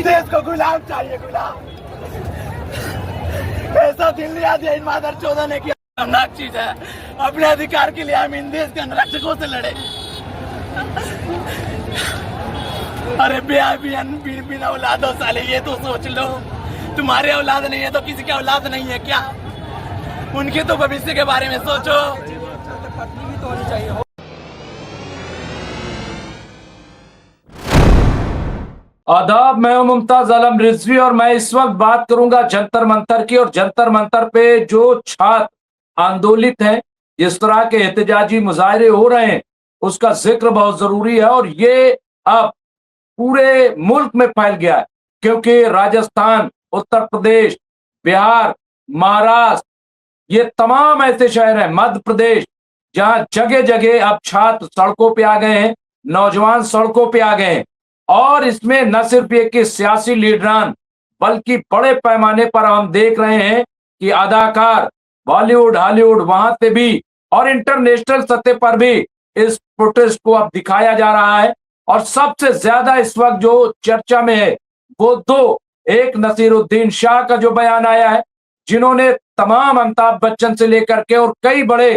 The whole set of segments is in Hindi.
देश को गुलाम चाहिए, गुलाम। ऐसा दिल लिया दिया इन मादर चौदह ने किया। खतरनाक चीज है। अपने अधिकार के लिए हम इन देश के अंगरक्षकों से लड़े। अरे बिना औलादों साले, ये तो सोच लो, तुम्हारे औलाद नहीं है तो किसी की औलाद नहीं है क्या? उनके तो भविष्य के बारे में सोचो। पत्नी भी तो होनी चाहिए। आदाब, मैं हूं मुमताज आलम रिजवी और मैं इस वक्त बात करूंगा जंतर मंतर की। और जंतर मंतर पे जो छात्र आंदोलित हैं, जिस तरह के एहतजाजी मुजाहरे हो रहे हैं, उसका जिक्र बहुत जरूरी है। और ये अब पूरे मुल्क में फैल गया है, क्योंकि राजस्थान, उत्तर प्रदेश, बिहार, महाराष्ट्र, ये तमाम ऐसे शहर हैं, मध्य प्रदेश, जहां जगह जगह अब छात्र सड़कों पे आ गए हैं, नौजवान सड़कों पे आ गए हैं। और इसमें न सिर्फ ये कि सियासी लीडरान, बल्कि बड़े पैमाने पर हम देख रहे हैं कि अदाकार बॉलीवुड, हॉलीवुड, वहां से भी और इंटरनेशनल सतह पर भी इस प्रोटेस्ट को अब दिखाया जा रहा है। और सबसे ज्यादा इस वक्त जो चर्चा में है वो दो, एक नसीरुद्दीन शाह का जो बयान आया है, जिन्होंने तमाम अमिताभ बच्चन से लेकर के और कई बड़े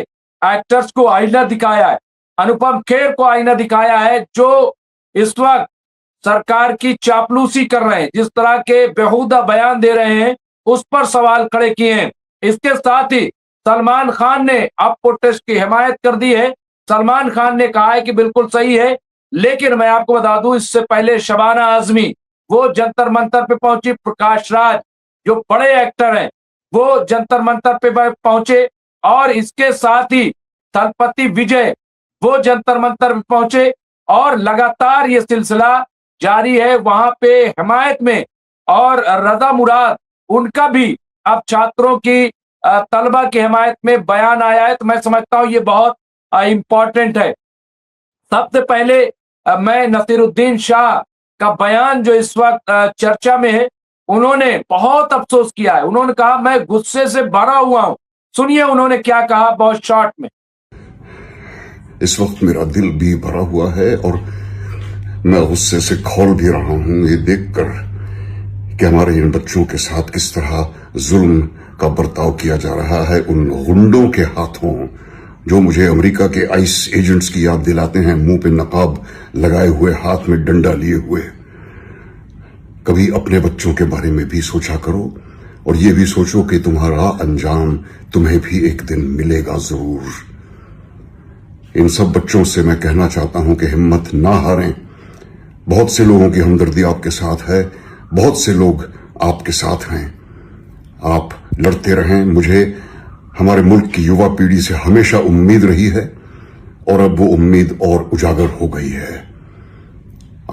एक्टर्स को आईना दिखाया है, अनुपम खेर को आईना दिखाया है, जो इस वक्त सरकार की चापलूसी कर रहे हैं, जिस तरह के बेहुदा बयान दे रहे हैं, उस पर सवाल खड़े किए हैं। इसके साथ ही सलमान खान ने अब प्रोटेस्ट की हिमायत कर दी है। सलमान खान ने कहा है कि बिल्कुल सही है, लेकिन मैं आपको बता दूं, इससे पहले शबाना आजमी वो जंतर मंतर पे पहुंची, प्रकाश राज जो बड़े एक्टर हैं वो जंतर मंतर पे पहुंचे, और इसके साथ ही थलपति विजय वो जंतर मंतर पे पहुंचे, और लगातार ये सिलसिला जारी है वहां पे हिमायत में। और रजा मुराद, उनका भी अब छात्रों की तलबा की हिमायत में बयान आया है। तो मैं समझता हूं ये बहुत इंपॉर्टेंट है। सबसे पहले मैं नसीरुद्दीन शाह का बयान जो इस वक्त चर्चा में है, उन्होंने बहुत अफसोस किया है। उन्होंने कहा मैं गुस्से से भरा हुआ हूं। सुनिए उन्होंने क्या कहा बहुत शॉर्ट में। इस वक्त मेरा दिल भी भरा हुआ है और मैं गुस्से से खौल भी रहा हूं, ये देखकर कि हमारे इन बच्चों के साथ किस तरह जुल्म का बर्ताव किया जा रहा है उन गुंडों के हाथों, जो मुझे अमेरिका के आइस एजेंट्स की याद दिलाते हैं, मुंह पे नकाब लगाए हुए, हाथ में डंडा लिए हुए। कभी अपने बच्चों के बारे में भी सोचा करो और ये भी सोचो कि तुम्हारा अंजाम तुम्हें भी एक दिन मिलेगा जरूर। इन सब बच्चों से मैं कहना चाहता हूं कि हिम्मत ना हारें। बहुत से लोगों की हमदर्दी आपके साथ है, बहुत से लोग आपके साथ हैं। आप लड़ते रहें। मुझे हमारे मुल्क की युवा पीढ़ी से हमेशा उम्मीद रही है और अब वो उम्मीद और उजागर हो गई है।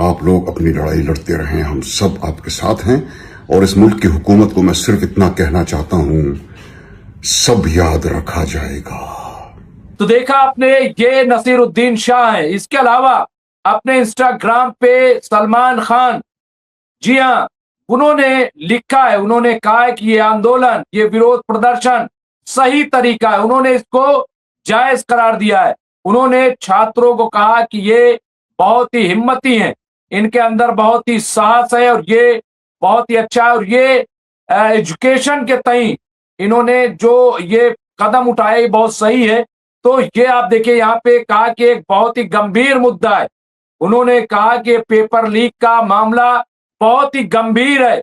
आप लोग अपनी लड़ाई लड़ते रहें, हम सब आपके साथ हैं। और इस मुल्क की हुकूमत को मैं सिर्फ इतना कहना चाहता हूं, सब याद रखा जाएगा। तो देखा आपने, ये नसीरुद्दीन शाह है। इसके अलावा अपने इंस्टाग्राम पे सलमान खान, जी हां, उन्होंने लिखा है, उन्होंने कहा है कि ये आंदोलन, ये विरोध प्रदर्शन सही तरीका है। उन्होंने इसको जायज करार दिया है। उन्होंने छात्रों को कहा कि ये बहुत ही हिम्मती हैं, इनके अंदर बहुत ही साहस है और ये बहुत ही अच्छा है। और ये एजुकेशन के तई इन्होंने जो ये कदम उठाया ये बहुत सही है। तो ये आप देखिए, यहाँ पे कहा कि एक बहुत ही गंभीर मुद्दा है। उन्होंने कहा कि पेपर लीक का मामला बहुत ही गंभीर है।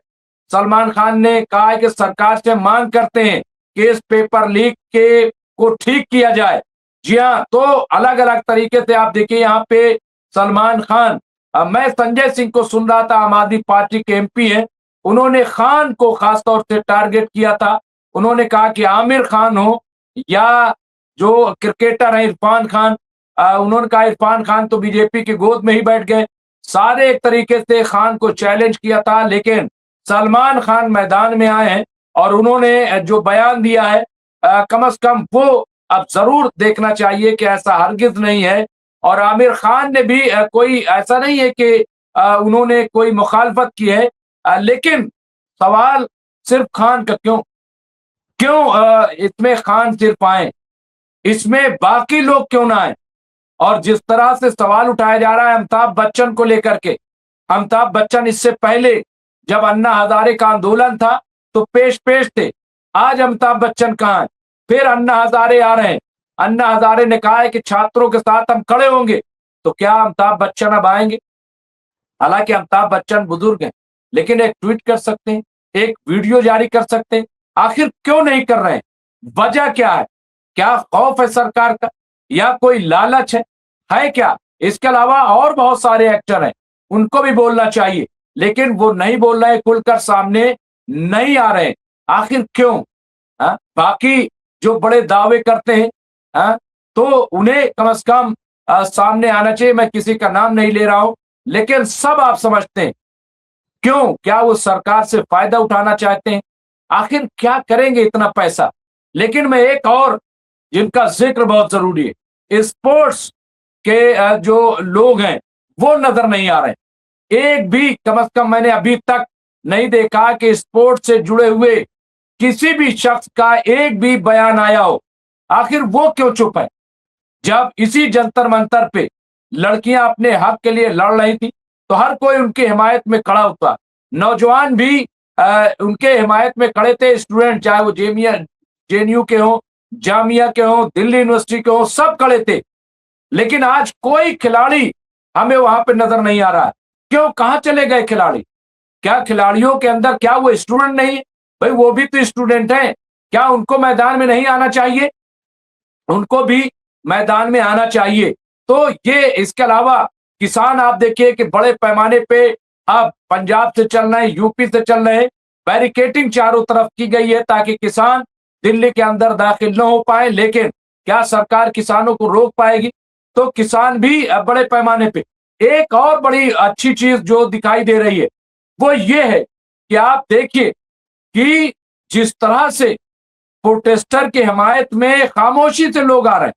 सलमान खान ने कहा है कि सरकार से मांग करते हैं कि इस पेपर लीक के को ठीक किया जाए। जी हाँ, तो अलग अलग तरीके से आप देखिए यहाँ पे सलमान खान, मैं संजय सिंह को सुन रहा था, आम आदमी पार्टी के एमपी हैं, उन्होंने खान को खासतौर से टारगेट किया था। उन्होंने कहा कि आमिर खान हो या जो क्रिकेटर है इरफान खान, उन्होंने कहा इरफान खान तो बीजेपी की गोद में ही बैठ गए। सारे एक तरीके से खान को चैलेंज किया था, लेकिन सलमान खान मैदान में आए हैं और उन्होंने जो बयान दिया है, कम से कम वो अब जरूर देखना चाहिए कि ऐसा हरगिज नहीं है। और आमिर खान ने भी कोई ऐसा नहीं है कि उन्होंने कोई मुखालफत की है, लेकिन सवाल सिर्फ खान का क्यों क्यों इसमें खान सिर्फ आए, इसमें बाकी लोग क्यों ना आए। और जिस तरह से सवाल उठाया जा रहा है अमिताभ बच्चन को लेकर के, अमिताभ बच्चन इससे पहले जब अन्ना हजारे का आंदोलन था तो पेश पेश थे। आज अमिताभ बच्चन कहाँ है? फिर अन्ना हजारे आ रहे हैं। अन्ना हजारे ने कहा है कि छात्रों के साथ हम खड़े होंगे, तो क्या अमिताभ बच्चन अब आएंगे? हालांकि अमिताभ बच्चन बुजुर्ग हैं, लेकिन एक ट्वीट कर सकते हैं, एक वीडियो जारी कर सकते हैं। आखिर क्यों नहीं कर रहे हैं? वजह क्या है? क्या खौफ है सरकार का, या कोई लालच है क्या? इसके अलावा और बहुत सारे एक्टर हैं, उनको भी बोलना चाहिए, लेकिन वो नहीं बोल रहे, खुलकर सामने नहीं आ रहे। आखिर क्यों? बाकी जो बड़े दावे करते हैं, तो उन्हें कम से कम सामने आना चाहिए। मैं किसी का नाम नहीं ले रहा हूं, लेकिन सब आप समझते हैं क्यों? क्या वो सरकार से फायदा उठाना चाहते हैं? आखिर क्या करेंगे इतना पैसा? लेकिन मैं एक और जिनका जिक्र बहुत जरूरी है, स्पोर्ट्स के जो लोग हैं वो नजर नहीं आ रहे। एक भी कम से कम मैंने अभी तक नहीं देखा कि स्पोर्ट्स से जुड़े हुए किसी भी शख्स का एक भी बयान आया हो। आखिर वो क्यों चुप है? जब इसी जंतर मंतर पे लड़कियां अपने हक के लिए लड़ रही थी तो हर कोई उनकी हिमायत में खड़ा होता, नौजवान भी उनके हिमायत में खड़े थे। स्टूडेंट चाहे वो जेएनयू के हो, जामिया के हो, दिल्ली यूनिवर्सिटी के हो, सब खड़े थे। लेकिन आज कोई खिलाड़ी हमें वहां पे नजर नहीं आ रहा है। क्यों? कहां चले गए खिलाड़ी? क्या खिलाड़ियों के अंदर क्या वो स्टूडेंट नहीं है? भाई वो भी तो स्टूडेंट हैं। क्या उनको मैदान में नहीं आना चाहिए? उनको भी मैदान में आना चाहिए। तो ये, इसके अलावा किसान आप देखिए कि बड़े पैमाने पे अब पंजाब से चल रहे हैं, यूपी से चल रहे हैं, बैरिकेटिंग चारों तरफ की गई है ताकि किसान दिल्ली के अंदर दाखिल न हो पाए। लेकिन क्या सरकार किसानों को रोक पाएगी? तो किसान भी बड़े पैमाने पे। एक और बड़ी अच्छी चीज जो दिखाई दे रही है वो ये है कि आप देखिए कि जिस तरह से प्रोटेस्टर की हिमायत में खामोशी से लोग आ रहे हैं,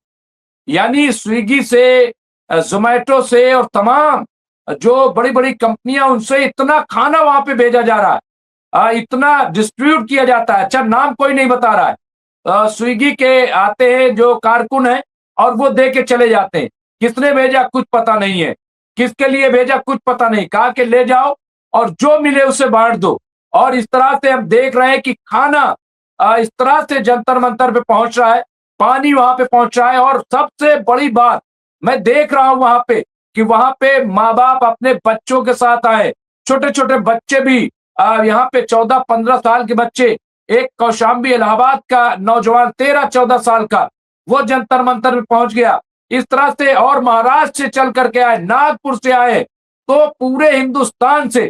यानी स्विगी से, जोमेटो से और तमाम जो बड़ी बड़ी कंपनियां, उनसे इतना खाना वहां पे भेजा जा रहा है, इतना डिस्ट्रीब्यूट किया जाता है। अच्छा, नाम कोई नहीं बता रहा है। स्विगी के आते हैं जो कारकुन है और वो दे के चले जाते हैं। किसने भेजा कुछ पता नहीं है, किसके लिए भेजा कुछ पता नहीं, कहा कि ले जाओ और जो मिले उसे बांट दो। और इस तरह से हम देख रहे हैं कि खाना इस तरह से जंतर मंतर पे पहुंच रहा है, पानी वहां पे पहुंच रहा है। और सबसे बड़ी बात मैं देख रहा हूं वहां पे कि वहां पे माँ बाप अपने बच्चों के साथ आए, छोटे छोटे बच्चे भी, यहाँ पे 14-15 साल के बच्चे, एक कौशाम्बी इलाहाबाद का नौजवान 13-14 साल का, वो जंतर मंतर में पहुंच गया इस तरह से। और महाराष्ट्र से चल करके आए, नागपुर से आए, तो पूरे हिंदुस्तान से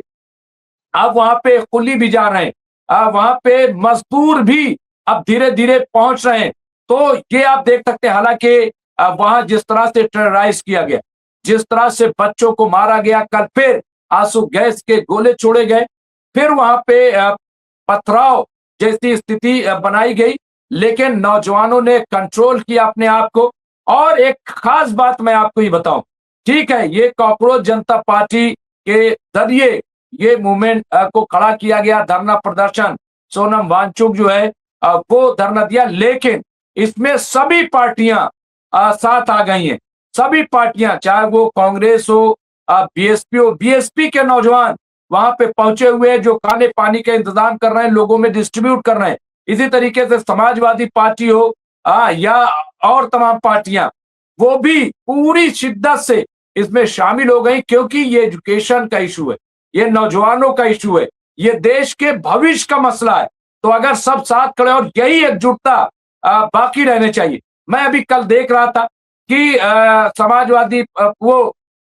अब वहां पे कुली भी जा रहे हैं, वहां पे मजदूर भी अब धीरे धीरे पहुंच रहे हैं। तो ये आप देख सकते हैं। हालांकि वहां जिस तरह से टेरराइज किया गया, जिस तरह से बच्चों को मारा गया, कल फिर आंसू गैस के गोले छोड़े गए, फिर वहां पे पथराव जैसी स्थिति बनाई गई, लेकिन नौजवानों ने कंट्रोल किया अपने आप को। और एक खास बात मैं आपको ये बताऊं, ठीक है, ये कॉकरोच जनता पार्टी के जरिए ये मूवमेंट को खड़ा किया गया, धरना प्रदर्शन, सोनम वांगचुक जो है वो धरना दिया, लेकिन इसमें सभी पार्टियां साथ आ गई हैं। सभी पार्टियां, चाहे वो कांग्रेस हो, बीएसपी हो, बीएसपी के नौजवान वहां पे पहुंचे हुए हैं जो खाने पानी का इंतजाम कर रहे हैं, लोगों में डिस्ट्रीब्यूट कर रहे हैं। इसी तरीके से समाजवादी पार्टी हो या और तमाम पार्टियां, वो भी पूरी शिद्दत से इसमें शामिल हो गई, क्योंकि ये एजुकेशन का इशू है, ये नौजवानों का इशू है, ये देश के भविष्य का मसला है। तो अगर सब साथ खड़े, और यही एकजुटता बाकी रहने चाहिए। मैं अभी कल देख रहा था कि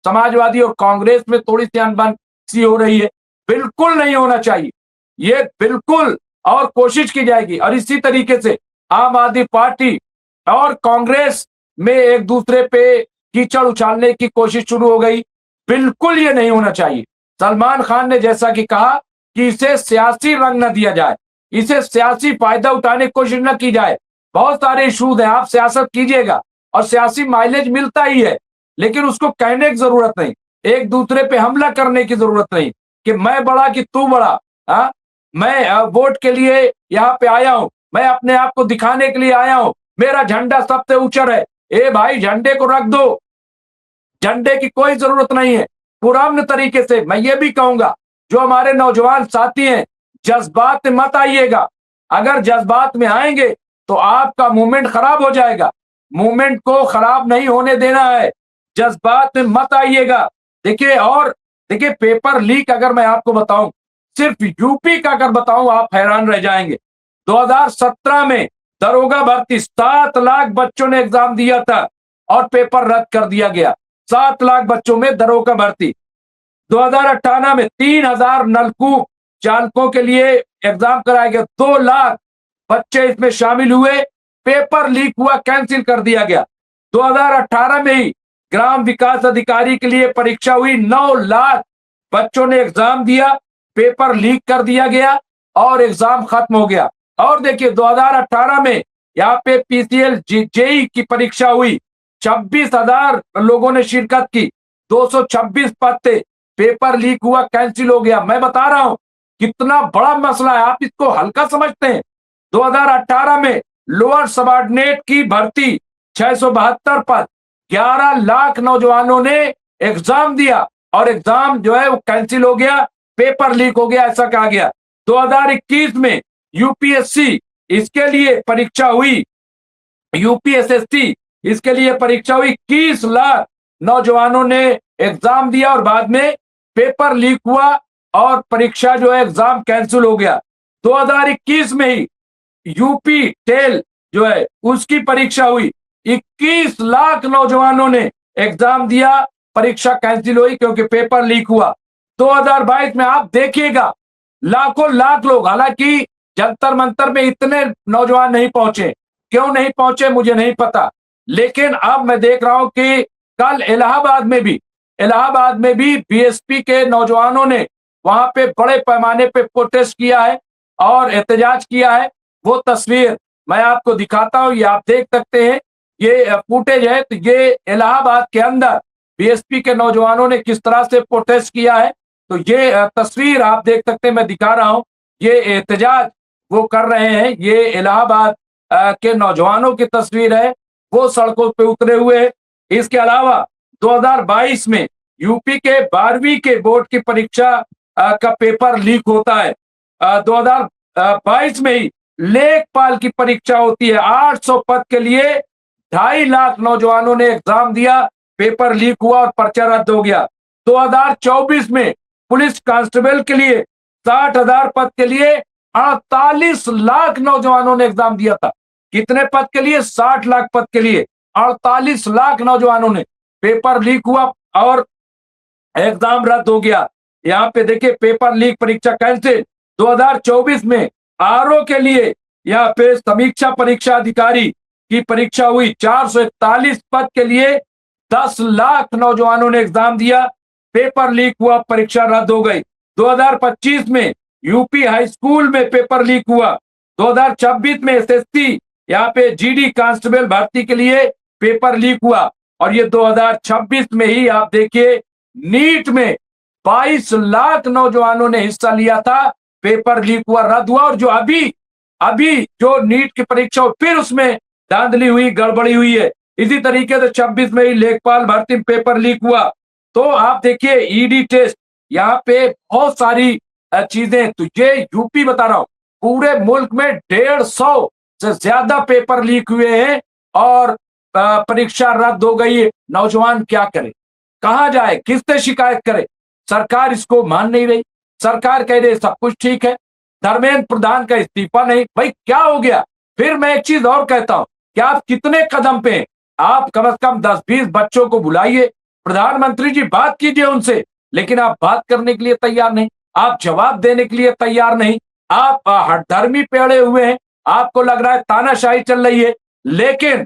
समाजवादी और कांग्रेस में थोड़ी सी अनबन सी हो रही है। बिल्कुल नहीं होना चाहिए ये, बिल्कुल। और कोशिश की जाएगी। और इसी तरीके से आम आदमी पार्टी और कांग्रेस में एक दूसरे पे कीचड़ उछालने की कोशिश शुरू हो गई। बिल्कुल ये नहीं होना चाहिए। सलमान खान ने जैसा कि कहा कि इसे सियासी रंग न दिया जाए, इसे सियासी फायदा उठाने की कोशिश न की जाए। बहुत सारे इशूज हैं, आप सियासत कीजिएगा और सियासी माइलेज मिलता ही है, लेकिन उसको कहने की जरूरत नहीं, एक दूसरे पे हमला करने की जरूरत नहीं कि मैं बड़ा कि तू बड़ा। मैं वोट के लिए यहाँ पे आया हूं, मैं अपने आप को दिखाने के लिए आया हूं, मेरा झंडा सबसे ऊंचा है। ए भाई, झंडे को रख दो, झंडे की कोई जरूरत नहीं है। पुराने तरीके से मैं ये भी कहूंगा जो हमारे नौजवान साथी हैं, जज्बात में मत आइएगा। अगर जज्बात में आएंगे तो आपका मूवमेंट खराब हो जाएगा। मूवमेंट को खराब नहीं होने देना है, जज्बात में मत आइएगा। देखिए, और देखिए, पेपर लीक अगर मैं आपको बताऊं, सिर्फ यूपी का अगर बताऊं, आप हैरान रह जाएंगे। 2017 में दरोगा भर्ती 7 लाख बच्चों ने एग्जाम दिया था और पेपर रद्द कर दिया गया। 7 लाख बच्चों में दरोगा भर्ती। 2018 में 3,000 नलकूप चालकों के लिए एग्जाम कराया गया। 2 लाख बच्चे इसमें शामिल हुए, पेपर लीक हुआ, कैंसिल कर दिया गया। 2018 में ही ग्राम विकास अधिकारी के लिए परीक्षा हुई, 9 लाख बच्चों ने एग्जाम दिया, पेपर लीक कर दिया गया और एग्जाम खत्म हो गया। और देखिए, 2018 में यहाँ पे पीसीएल जेई की परीक्षा हुई, 26,000 लोगों ने शिरकत की, 226 पद थे, पेपर लीक हुआ, कैंसिल हो गया। मैं बता रहा हूं कितना बड़ा मसला है, आप इसको हल्का समझते हैं। 2018 में लोअर सबऑर्डिनेट की भर्ती 672 पद, 11 लाख नौजवानों ने एग्जाम दिया और एग्जाम जो है वो कैंसिल हो गया, पेपर लीक हो गया, ऐसा कहा गया। 2021 में यूपीएससी इसके लिए परीक्षा हुई, यूपीएसएससी इसके लिए परीक्षा हुई, 21 लाख नौजवानों ने एग्जाम दिया और बाद में पेपर लीक हुआ और परीक्षा जो है एग्जाम कैंसिल हो गया। 2021 में ही यूपी टेल जो है उसकी परीक्षा हुई, 21 लाख नौजवानों ने एग्जाम दिया, परीक्षा कैंसिल हुई क्योंकि पेपर लीक हुआ। 2022 में आप देखिएगा लाखों लाख लोग, हालांकि जंतर मंतर में इतने नौजवान नहीं पहुंचे, क्यों नहीं पहुंचे मुझे नहीं पता, लेकिन अब मैं देख रहा हूं कि कल इलाहाबाद में भी बीएसपी के नौजवानों ने वहां पे बड़े पैमाने पे प्रोटेस्ट किया है और एहतजाज किया है। वो तस्वीर मैं आपको दिखाता हूं, ये आप देख सकते हैं, ये फुटेज है। तो ये इलाहाबाद के अंदर बीएसपी के नौजवानों ने किस तरह से प्रोटेस्ट किया है, तो ये तस्वीर आप देख सकते हैं, मैं दिखा रहा हूं, ये एहतजाज वो कर रहे हैं। ये इलाहाबाद के नौजवानों की तस्वीर है, वो सड़कों पे उतरे हुए। इसके अलावा 2022 में यूपी के 12वीं के बोर्ड की परीक्षा का पेपर लीक होता है। 2022 में ही लेखपाल की परीक्षा होती है, 800 पद के लिए 2.5 लाख नौजवानों ने एग्जाम दिया, पेपर लीक हुआ और पर्चा रद्द हो गया। 2024 में पुलिस कांस्टेबल के लिए 60,000 पद के लिए 48 लाख नौजवानों ने एग्जाम दिया था। कितने पद के लिए? 60 लाख पद के लिए 48 लाख नौजवानों ने, पेपर लीक हुआ और एग्जाम रद्द हो गया। यहाँ पे देखिए, पेपर लीक, परीक्षा कैंसिल। 2024 में आरओ के लिए यहाँ पे समीक्षा परीक्षा अधिकारी की परीक्षा हुई, 441 पद के लिए 10 लाख नौजवानों ने एग्जाम दिया, पेपर लीक हुआ, परीक्षा रद्द हो गई। 2025 में यूपी हाई स्कूल में पेपर लीक हुआ। 2026 में एसएससी यहाँ पे जीडी कांस्टेबल भर्ती के लिए पेपर लीक हुआ और ये 2026 में ही आप देखिए नीट में 22 लाख नौजवानों ने हिस्सा लिया था, पेपर लीक हुआ, रद्द हुआ। और जो अभी जो नीट की परीक्षा फिर उसमें धांधली हुई, गड़बड़ी हुई है। इसी तरीके से 26 में ही लेखपाल भर्ती में पेपर लीक हुआ। तो आप देखिए ईडी टेस्ट, यहाँ पे बहुत सारी चीजें। तो ये यूपी बता रहा हूं, पूरे मुल्क में 150 से ज्यादा पेपर लीक हुए हैं और परीक्षा रद्द हो गई है। नौजवान क्या करे, कहां जाए, किससे शिकायत करे? सरकार इसको मान नहीं रही। सरकार कह रही सब कुछ ठीक है, धर्मेंद्र प्रधान का इस्तीफा नहीं। भाई क्या हो गया? फिर मैं एक चीज और कहता हूं कि आप कितने कदम पे हैं, आप कम से कम 10-20 बच्चों को बुलाइए, प्रधानमंत्री जी बात कीजिए उनसे, लेकिन आप बात करने के लिए तैयार नहीं, आप जवाब देने के लिए तैयार नहीं, आप हठधर्मी पे अड़े हुए हैं, आपको लग रहा है तानाशाही चल रही है। लेकिन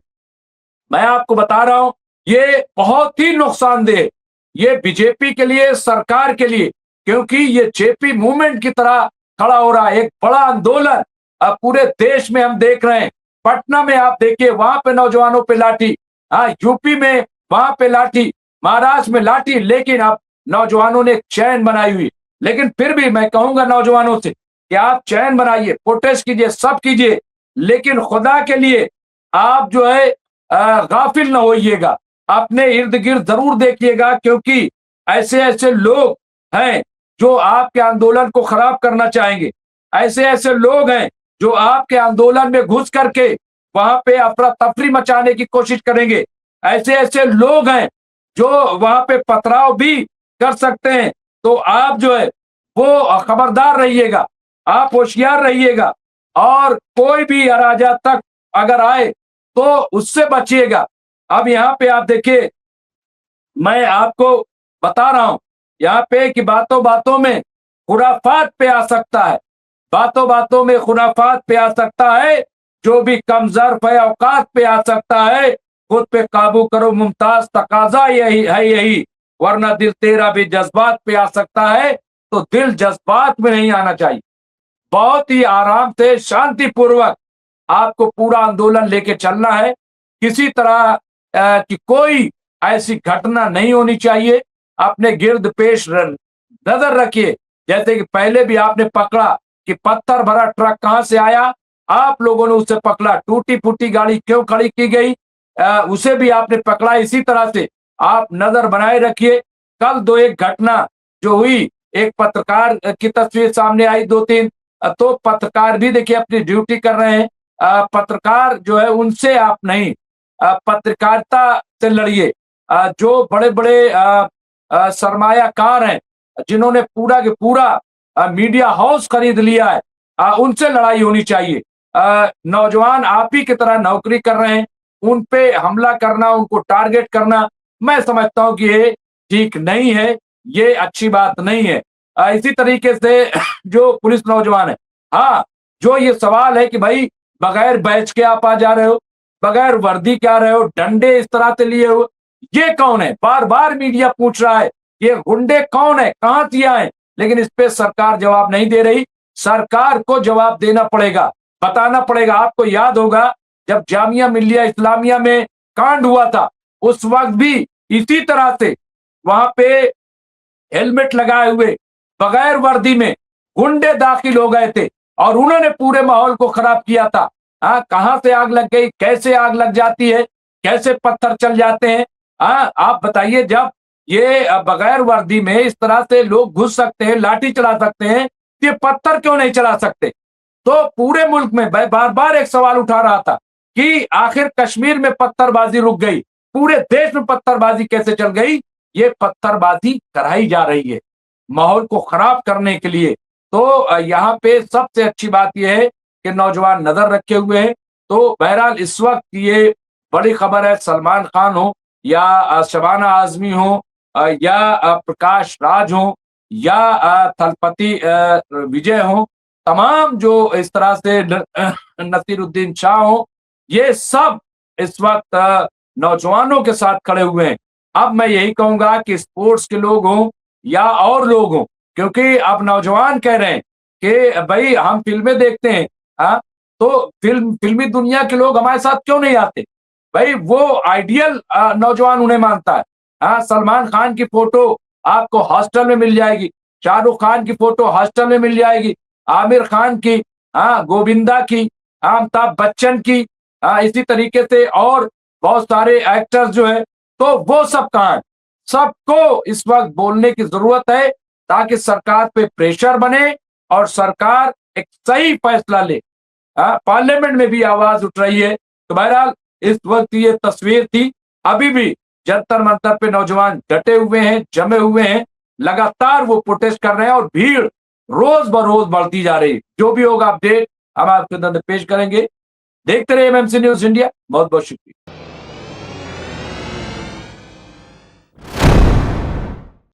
मैं आपको बता रहा हूं ये बहुत ही नुकसानदेह है, ये बीजेपी के लिए, सरकार के लिए, क्योंकि ये जेपी मूवमेंट की तरह खड़ा हो रहा है, एक बड़ा आंदोलन अब पूरे देश में हम देख रहे हैं। पटना में आप देखिए, वहां पे नौजवानों पे लाठी, यूपी में वहां पे लाठी, महाराष्ट्र में लाठी, लेकिन अब नौजवानों ने चैन बनाई हुई। लेकिन फिर भी मैं कहूंगा नौजवानों से कि आप चैन बनाइए, प्रोटेस्ट कीजिए, सब कीजिए, लेकिन खुदा के लिए आप जो है गाफिल न होइएगा, अपने इर्द गिर्द जरूर देखिएगा, क्योंकि ऐसे ऐसे लोग हैं जो आपके आंदोलन को खराब करना चाहेंगे। ऐसे ऐसे लोग हैं जो आपके आंदोलन में घुस करके वहां पे अफरा तफरी मचाने की कोशिश करेंगे। ऐसे ऐसे लोग हैं जो वहां पे पथराव भी कर सकते हैं। तो आप जो है वो खबरदार रहिएगा, आप होशियार रहिएगा, और कोई भी अराजकता अगर आए तो उससे बचिएगा। अब यहाँ पे आप देखिए, मैं आपको बता रहा हूं यहाँ पे कि बातों बातों में खुराफात पे आ सकता है, बातों बातों में खुराफात पे आ सकता है। जो भी कमजोर है औकात पे आ सकता है। खुद पे काबू करो मुमताज, तकाजा यही है यही, वरना दिल तेरा भी जज्बात पे आ सकता है। तो दिल जज्बात में नहीं आना चाहिए। बहुत ही आराम से शांतिपूर्वक आपको पूरा आंदोलन लेके चलना है। किसी तरह की कोई ऐसी घटना नहीं होनी चाहिए। अपने गिर्द पेश नजर रखिए, जैसे कि पहले भी आपने पकड़ा कि पत्थर भरा ट्रक कहां से आया, आप लोगों ने उसे पकड़ा। टूटी फूटी गाड़ी क्यों खड़ी की गई, उसे भी आपने पकड़ा। इसी तरह से आप नजर बनाए रखिए। कल दो एक घटना जो हुई, एक पत्रकार की तस्वीर सामने आई, दो तीन, तो पत्रकार भी देखिए अपनी ड्यूटी कर रहे हैं। पत्रकार जो है उनसे आप नहीं, पत्रकारिता से लड़िए। जो बड़े बड़े सरमायाकार हैं, जिन्होंने पूरा के पूरा मीडिया हाउस खरीद लिया है, उनसे लड़ाई होनी चाहिए। नौजवान आप ही की तरह नौकरी कर रहे हैं, उन पे हमला करना, उनको टारगेट करना, मैं समझता हूं कि ये ठीक नहीं है, ये अच्छी बात नहीं है। इसी तरीके से जो पुलिस नौजवान है, हाँ, जो ये सवाल है कि भाई बगैर बैच के आप आ जा रहे हो, बगैर वर्दी के आ रहे हो, डंडे इस तरह से लिए हो, ये कौन है? बार बार मीडिया पूछ रहा है ये गुंडे कौन है, कहां से आए? लेकिन इस पे सरकार जवाब नहीं दे रही। सरकार को जवाब देना पड़ेगा, बताना पड़ेगा। आपको याद होगा जब जामिया मिल्लिया इस्लामिया में कांड हुआ था, उस वक्त भी इसी तरह से वहां पे हेलमेट लगाए हुए बगैर वर्दी में गुंडे दाखिल हो गए थे और उन्होंने पूरे माहौल को खराब किया था। कहां से आग लग गई, कैसे आग लग जाती है, कैसे पत्थर चल जाते हैं। आप बताइए, जब ये बगैर वर्दी में इस तरह से लोग घुस सकते हैं, लाठी चला सकते हैं, ये पत्थर क्यों नहीं चला सकते? तो पूरे मुल्क में मैं बार बार एक सवाल उठा रहा था कि आखिर कश्मीर में पत्थरबाजी रुक गई, पूरे देश में पत्थरबाजी कैसे चल गई? ये पत्थरबाजी कराई जा रही है माहौल को खराब करने के लिए। तो यहाँ पे सबसे अच्छी बात यह है कि नौजवान नजर रखे हुए हैं। तो बहरहाल इस वक्त ये बड़ी खबर है, सलमान खान हो या शबाना आजमी हो या प्रकाश राज हो या थलपति विजय हो, तमाम जो इस तरह से नसीरुद्दीन शाह हो, ये सब इस वक्त नौजवानों के साथ खड़े हुए हैं। अब मैं यही कहूंगा कि स्पोर्ट्स के लोग हों या और लोग हों, क्योंकि अब नौजवान कह रहे हैं कि भाई हम फिल्में देखते हैं, तो फिल्मी दुनिया के लोग हमारे साथ क्यों नहीं आते? भाई वो आइडियल नौजवान उन्हें मानता है। सलमान खान की फोटो आपको हॉस्टल में मिल जाएगी, शाहरुख खान की फोटो हॉस्टल में मिल जाएगी, आमिर खान की, गोविंदा की, अमिताभ बच्चन की, इसी तरीके से और बहुत सारे एक्टर्स जो है, तो वो सब कहाँ है? सबको इस वक्त बोलने की जरूरत है ताकि सरकार पे प्रेशर बने और सरकार एक सही फैसला ले। पार्लियामेंट में भी आवाज उठ रही है। तो बहरहाल इस वक्त ये तस्वीर थी। अभी भी जंतर मंतर पे नौजवान डटे हुए हैं, जमे हुए हैं, लगातार वो प्रोटेस्ट कर रहे हैं और भीड़ रोज बरोज बढ़ती जा रही है। जो भी होगा अपडेट हम आपके अंदर पेश करेंगे। देखते रहिए एमएमसी न्यूज इंडिया। बहुत बहुत शुक्रिया।